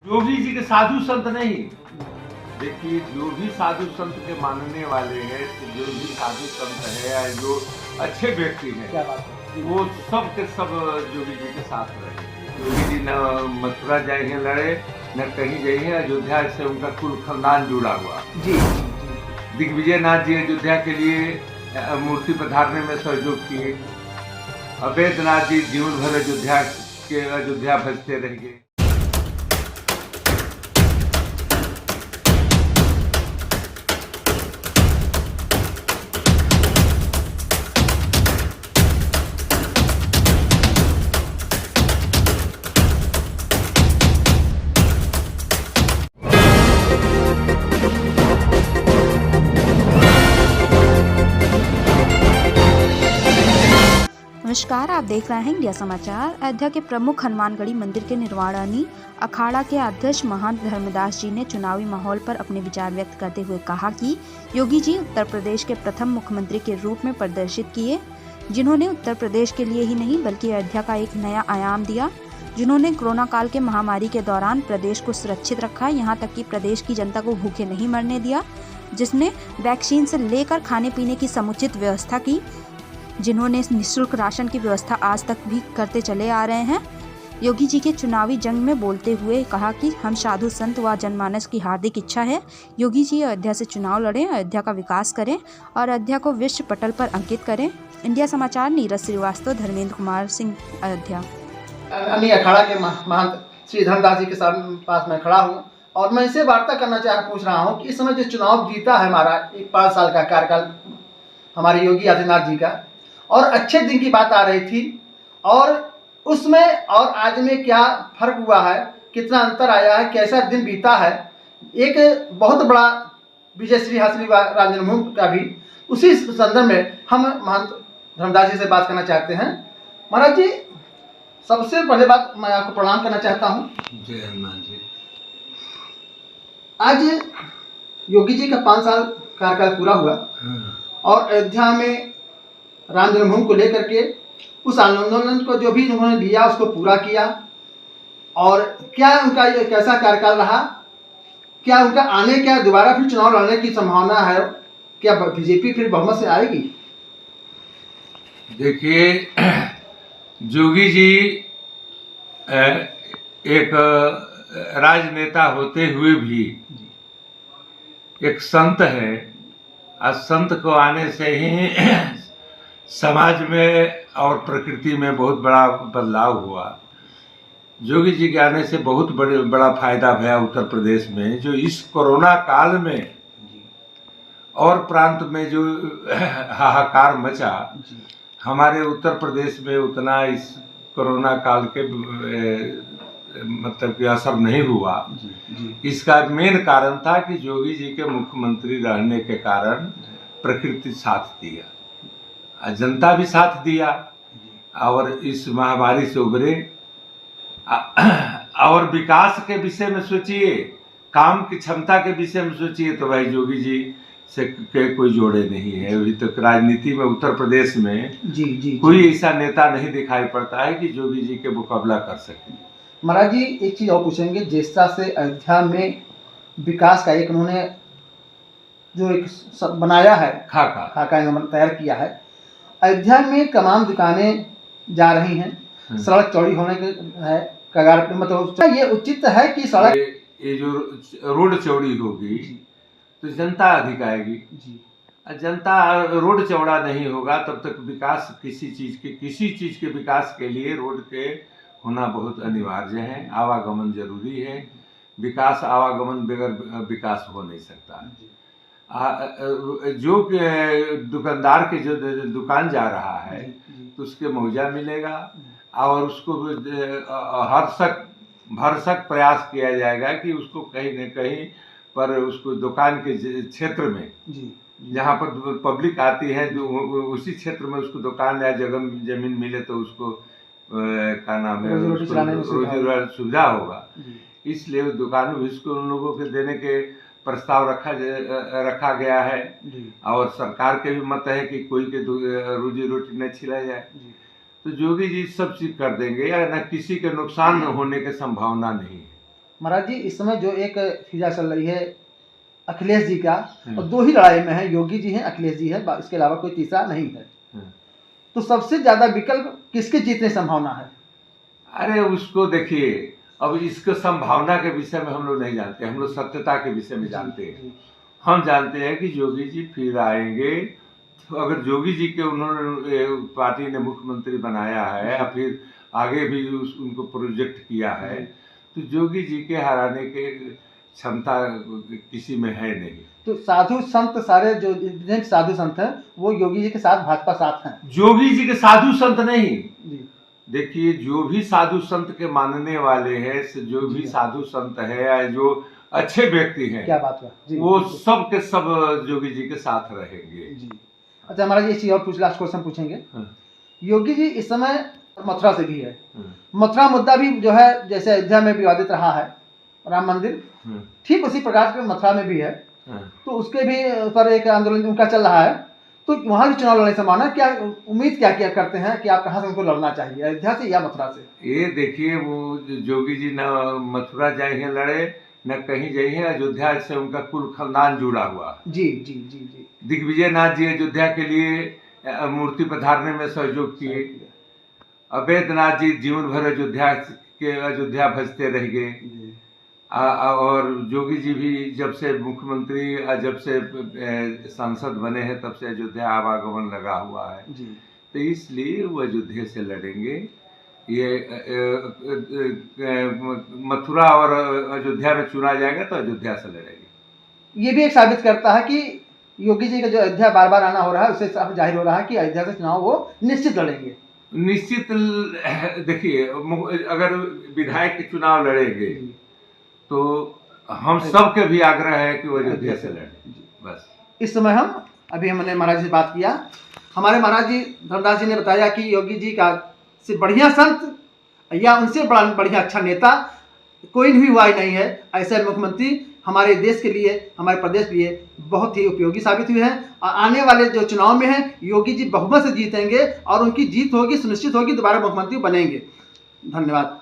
योगी जी के साधु संत नहीं। देखिए, जो भी साधु संत के मानने वाले हैं, जो भी साधु संत है या जो अच्छे व्यक्ति हैं, क्या बात है, वो सब के सब योगी जी के साथ रहे। योगी जी न मथुरा जाएंगे लड़े, न कहीं जाएंगे। अयोध्या से उनका कुल खानदान जुड़ा हुआ। जी। दिग्विजय नाथ जी अयोध्या के लिए मूर्ति पधारने में सहयोग किए। अवैधनाथ जी जीवन भर अयोध्या भजते रहेंगे। नमस्कार, आप देख रहे हैं इंडिया समाचार। अयोध्या के प्रमुख हनुमानगढ़ी मंदिर के निर्वाणानी अखाड़ा के अध्यक्ष महंत धर्मदास जी ने चुनावी माहौल पर अपने विचार व्यक्त करते हुए कहा कि योगी जी उत्तर प्रदेश के प्रथम मुख्यमंत्री के रूप में प्रदर्शित किए, जिन्होंने उत्तर प्रदेश के लिए ही नहीं बल्कि अयोध्या का एक नया आयाम दिया, जिन्होंने कोरोना काल के महामारी के दौरान प्रदेश को सुरक्षित रखा, यहाँ तक कि प्रदेश की जनता को भूखे नहीं मरने दिया, जिसने वैक्सीन से लेकर खाने पीने की समुचित व्यवस्था की, जिन्होंने निःशुल्क राशन की व्यवस्था आज तक भी करते चले आ रहे हैं। योगी जी के चुनावी जंग में बोलते हुए कहा कि हम साधु संत व जनमानस की हार्दिक इच्छा है योगी जी अयोध्या से चुनाव लड़ें, अयोध्या का विकास करें और अयोध्या को विश्व पटल पर अंकित करें। इंडिया समाचार, नीरज श्रीवास्तव, धर्मेंद्र कुमार सिंह, अयोध्या। अन्य अखाड़ा के महंत श्री धर्मदास जी के पास मैं खड़ा हूँ और मैं इसे वार्ता करना पूछ रहा हूँ कि इस समय जो चुनाव जीता है हमारा 5 साल का कार्यकाल हमारे योगी आदित्यनाथ जी का, और अच्छे दिन की बात आ रही थी, और उसमें और आज में क्या फर्क हुआ है, कितना अंतर आया है, कैसा दिन बीता है। एक बहुत बड़ा विजयश्री हासिल हुआ राम जन्मभूमि का भी। उसी संदर्भ में हम महंत धर्मदास जी से बात करना चाहते हैं। महाराज जी, सबसे पहले बात मैं आपको प्रणाम करना चाहता हूँ। जय हनुमान जी। आज योगी जी का 5 साल कार्यकाल पूरा हुआ और अयोध्या में राम जन्मभूमि को लेकर के उस आंदोलन को जो भी उन्होंने लिया उसको पूरा किया, और क्या उनका ये कैसा कार्यकाल रहा, क्या उनका आने क्या दोबारा फिर चुनाव लड़ने की संभावना है, क्या बीजेपी फिर बहुमत से आएगी? देखिए, योगी जी एक राजनेता होते हुए भी एक संत है, और संत को आने से ही समाज में और प्रकृति में बहुत बड़ा बदलाव हुआ। योगी जी के आने से बहुत बड़ा फायदा भया उत्तर प्रदेश में। जो इस कोरोना काल में और प्रांत में जो हाहाकार मचा, हमारे उत्तर प्रदेश में उतना इस कोरोना काल के मतलब कि असर नहीं हुआ। इसका मेन कारण था कि योगी जी के मुख्यमंत्री रहने के कारण प्रकृति साथ दिया, जनता भी साथ दिया, और इस महामारी से उभरे। और विकास के विषय में सोचिए, काम की क्षमता के विषय में सोचिए, तो भाई योगी जी से कोई जोड़े नहीं है। अभी तक राजनीति में उत्तर प्रदेश में कोई ऐसा नेता नहीं दिखाई पड़ता है कि योगी जी के मुकाबला कर सके। महाराज जी, एक चीज़ और पूछेंगे, जिस तरह से अयोध्या में विकास का एक उन्होंने जो एक बनाया है, खाका तैयार किया है, अयोध्या में तमाम दुकानें जा रही हैं, सड़क चौड़ी होने के है कगार पे, मतलब ये उचित है कि सड़क ये जो रोड चौड़ी होगी तो जनता अधिक आएगी जी। जनता रोड चौड़ा नहीं होगा तब तक विकास किसी चीज के विकास के लिए रोड के होना बहुत अनिवार्य है। आवागमन जरूरी है। विकास आवागमन बगैर विकास हो नहीं सकता। जो दुकानदार के जो दुकान जा रहा है तो उसके मुआवजा मिलेगा, और उसको भरसक प्रयास किया जाएगा कि उसको कहीं न कहीं पर उसको दुकान के क्षेत्र में जहाँ पर पब्लिक आती है, जो उसी क्षेत्र में उसको दुकान या जमीन मिले तो उसको क्या नाम है, रोजी सुविधा होगा। इसलिए दुकान भी उसको उन लोगों के देने के प्रस्ताव रखा गया है, और सरकार के भी मत है कि कोई के रोजी रोटी न छिला जाए। तो योगी जी सब चीज कर देंगे, या न किसी के नुकसान होने की संभावना नहीं है। महाराज जी इस समय जो एक फिजा चल रही है अखिलेश जी का, और दो ही लड़ाई में है, योगी जी हैं, अखिलेश जी हैं, इसके अलावा कोई तीसरा नहीं है। तो सबसे ज्यादा विकल्प किसके जीतने की संभावना है? अरे उसको देखिए, अब इसको संभावना के विषय में हम लोग नहीं जानते, हम लोग सत्यता के विषय में जानते हैं। हम जानते हैं कि योगी जी फिर आएंगे। तो अगर योगी जी के उन्होंने पार्टी ने मुख्यमंत्री बनाया है या फिर आगे भी उनको प्रोजेक्ट किया है, तो योगी जी के हराने के क्षमता किसी में है नहीं। तो साधु संत सारे जो जितने साधु संत हैं वो योगी जी के साथ भाजपा साथ हैं। योगी जी के साधु संत नहीं, जी देखिए जो भी साधु संत के मानने वाले हैं, जो भी साधु संत है या जो अच्छे व्यक्ति हैं, क्या बात हुआ जी, वो सब के सब योगी जी के साथ रहेंगे जी। अच्छा महाराज एक चीज और लास्ट क्वेश्चन पूछेंगे। हाँ। योगी जी इस समय मथुरा से भी है, मथुरा मुद्दा भी जो है जैसे अयोध्या में विवादित रहा है राम मंदिर, ठीक उसी प्रकार के मथुरा में भी है, तो उसके भी पर एक आंदोलन उनका चल रहा है। तो वहाँ भी चुनाव लड़ने से माना क्या उम्मीद क्या करते हैं कि आप कहाँ से उनको लड़ना चाहिए, अयोध्या से या मथुरा से? ये देखिए वो योगी जी न मथुरा जाएंगे लड़े, न कहीं जाइए, अयोध्या से उनका कुल खानदान जुड़ा हुआ। जी जी जी जी। दिग्विजय नाथ जी अयोध्या के लिए मूर्ति पधारने में सहयोग किए। अवैधनाथ जी जीवन भर अयोध्या भजते रह गए। और योगी जी भी जब से मुख्यमंत्री जब से सांसद बने हैं तब से अयोध्या आवागमन लगा हुआ है जी। तो इसलिए वो अयोध्या से लड़ेंगे। ये मथुरा और अयोध्या में चुना जाएगा तो अयोध्या से लड़ेंगे। ये भी एक साबित करता है कि योगी जी का जो अयोध्या बार बार आना हो रहा है उससे साफ जाहिर हो रहा है कि अयोध्या से चुनाव वो निश्चित लड़ेंगे। निश्चित देखिए अगर विधायक के चुनाव लड़ेंगे तो हम सबके भी आग्रह है कि वो अयोध्या से लड़े। बस इस समय हमने महाराज जी से बात किया। हमारे महाराज जी धर्मदास जी ने बताया कि योगी जी का से बढ़िया संत या उनसे बढ़िया अच्छा नेता कोई भी हुआ ही नहीं है। ऐसे मुख्यमंत्री हमारे देश के लिए, हमारे प्रदेश के लिए बहुत ही उपयोगी साबित हुए हैं। और आने वाले जो चुनाव में हैं योगी जी बहुमत से जीतेंगे और उनकी जीत होगी, सुनिश्चित होगी, दोबारा मुख्यमंत्री बनेंगे। धन्यवाद।